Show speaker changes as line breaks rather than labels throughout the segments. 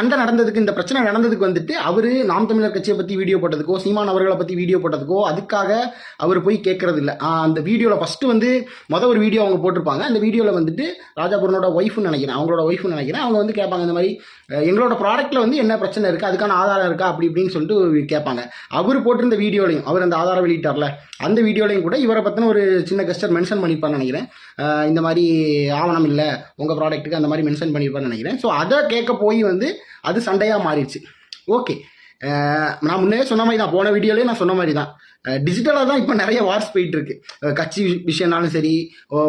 சண்டை நடந்ததுக்கு, இந்த பிரச்சனை நடந்ததுக்கு வந்துட்டு அவர் நாம் தமிழர் கட்சியை பற்றி வீடியோ போட்டதுக்கோ, சீமான் அவர்களை பற்றி வீடியோ போட்டதுக்கோ அதுக்காக அவர் போய் கேட்கறது இல்லை. அந்த வீடியோவில் ஃபஸ்ட்டு வந்து ஒரு வீடியோ அவங்க போட்டிருப்பாங்க. அந்த வீடியோவில் வந்துட்டு ராஜாபுரனோட ஒய்ஃப்னு நினைக்கிறேன், அவங்களோட ஒய்ஃப்னு நினைக்கிறேன். அவங்க வந்து கேட்பாங்க, இந்த மாதிரி எங்களோட ப்ராடக்ட்டில் வந்து என்ன பிரச்சனை இருக்குது, அதுக்கான ஆதாரம் இருக்கா அப்படி இப்படின்னு சொல்லிட்டு கேட்பாங்க. அவர் போட்டிருந்த வீடியோலையும், அவர் அந்த ஆதாரம் வெளியிட்டார்ல, அந்த வீடியோலையும் கூட இவரை பற்றின ஒரு சின்ன கெஸ்டர் மென்ஷன் பண்ணியிருப்பான்னு நினைக்கிறேன். இந்த மாதிரி ஆவணம் இல்லை உங்கள் ப்ராடக்ட்டுக்கு அந்த மாதிரி மென்ஷன் பண்ணியிருப்பான்னு நினைக்கிறேன். ஸோ அதை கேட்க போய் வந்து அது சண்டையாக மாறிடுச்சு. ஓகே, நான் முன்னே சொன்ன மாதிரி தான், போன வீடியோலேயே நான் சொன்ன மாதிரி தான், டிஜிட்டலாக தான் இப்போ நிறைய வார்ஸ் போயிட்டு இருக்கு. கட்சி விஷயம்னாலும் சரி,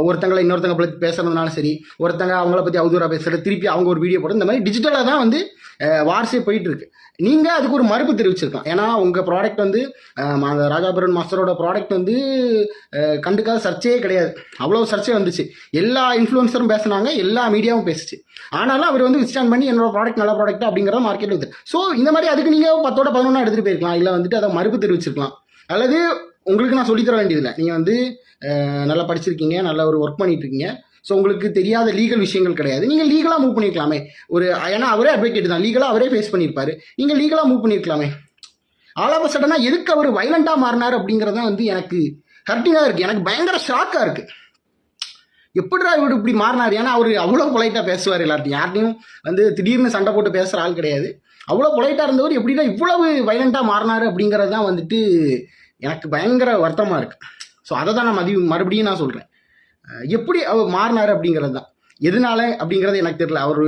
ஒருத்தங்களை இன்னொருத்தங்க பற்றி பேசுறதுனாலும் சரி, ஒருத்தங்க அவங்கள பற்றி அவதூறாக பேசுகிறது, திருப்பி அவங்க ஒரு வீடியோ போடுறது, இந்த மாதிரி டிஜிட்டலாக தான் வந்து வார்ஸே போயிட்டு இருக்கு. நீங்கள் அதுக்கு ஒரு மறுப்பு தெரிவிச்சிருக்கலாம். ஏன்னா உங்கள் ப்ராடக்ட் வந்து அந்த ராஜாபுரன் மாஸ்டரோட ப்ராடக்ட் வந்து கண்டுக்காத சர்ச்சையே கிடையாது, அவ்வளோ சர்ச்சை வந்துச்சு. எல்லா இன்ஃப்ளூயன்சரும் பேசினாங்க, எல்லா மீடியாவும் பேசிச்சு. ஆனாலும் அவர் வந்து விஸ்டாண்ட் பண்ணி என்னோட ப்ராடக்ட் நல்ல ப்ராடக்ட் அப்படிங்கிறத மார்க்கெட்டில் வந்து. ஸோ இந்த மாதிரி அதுக்கு நீங்கள் 10-11 எடுத்துகிட்டு போயிருக்கலாம், இல்லை வந்துட்டு அதை மறுப்பு தெரிவிச்சிருக்கலாம். அல்லது உங்களுக்கு நான் சொல்லித்தர வேண்டியதில்லை, நீங்கள் வந்து நல்லா படிச்சிருக்கீங்க, நல்லா ஒரு ஒர்க் பண்ணிட்டு இருக்கீங்க, ஸோ உங்களுக்கு தெரியாத லீகல் விஷயங்கள் கிடையாது, நீங்கள் லீகலாக மூவ் பண்ணியிருக்கலாமே. ஏன்னா அவரே அட்வொகேட் தான், லீகலாக அவரே ஃபேஸ் பண்ணியிருப்பாரு, நீங்கள் லீகலாக மூவ் பண்ணியிருக்கலாமே. ஆல் ஆஃப் சடனாக எதுக்கு அவர் வைலண்ட்டாக மாறினார் அப்படிங்கிறது தான் வந்து எனக்கு ஹர்ட்டிங்காக இருக்குது. எனக்கு பயங்கர ஷாக்காக இருக்குது. எப்படிடா இவர் இப்படி மாறினார்? ஏன்னா அவர் அவ்வளோ பொலைட்டாக பேசுவார், எல்லார்ட்டையும் யார்ட்டையும் வந்து திடீர்னு சண்டை போட்டு பேசுகிற ஆள் கிடையாது. அவ்வளோ பொலைட்டாக இருந்தவர் எப்படின்னா இவ்வளவு வைலண்ட்டாக மாறினார் அப்படிங்கிறது தான் வந்துட்டு எனக்கு பயங்கர வருத்தமாக இருக்குது. ஸோ அதை தான் நான் மறுபடியும் நான் சொல்கிறேன், எப்படி அவர் மாறினார் அப்படிங்கிறது தான். எதனால அப்படிங்கிறது எனக்கு தெரியல. அவர்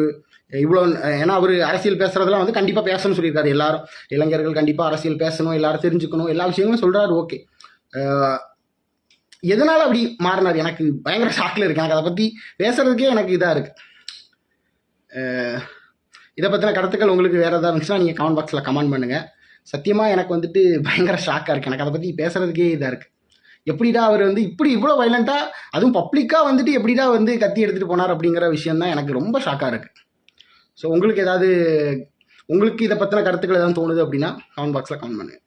இவ்வளோ, ஏன்னா அவர் அரசியல் பேசுகிறதெல்லாம் வந்து கண்டிப்பாக பேசணும்னு சொல்லியிருக்காரு. எல்லாரும் இளைஞர்கள் கண்டிப்பாக அரசியல் பேசணும், எல்லாரும் தெரிஞ்சுக்கணும், எல்லா விஷயங்களும் சொல்கிறாரு. ஓகே, எதனால் அப்படி மாறினார் எனக்கு பயங்கர ஷாக்கில் இருக்கு. எனக்கு அதை பற்றி பேசுகிறதுக்கே எனக்கு இதாக இருக்குது. இதை பற்றின கருத்துக்கள் உங்களுக்கு வேறு ஏதாவது இருந்துச்சுன்னா நீங்கள் கமெண்ட் பாக்ஸில் கமெண்ட் பண்ணுங்கள். சத்தியமாக எனக்கு வந்துட்டு பயங்கர ஷாக்காக இருக்குது. எனக்கு அதை பற்றி பேசுகிறதுக்கே இதாக இருக்குது. எப்படிடா அவர் வந்து இப்படி இவ்வளோ வைலண்ட்டாக, அதுவும் பப்ளிக்காக வந்துட்டு எப்படிடா வந்து கத்தி எடுத்துகிட்டு போனார் அப்படிங்கிற விஷயம் தான் எனக்கு ரொம்ப ஷாக்காக இருக்குது. ஸோ உங்களுக்கு இதை பற்றின கருத்துக்கள் எதாவது தோணுது அப்படின்னா கமெண்ட் பாக்ஸில் கமெண்ட் பண்ணுங்கள்.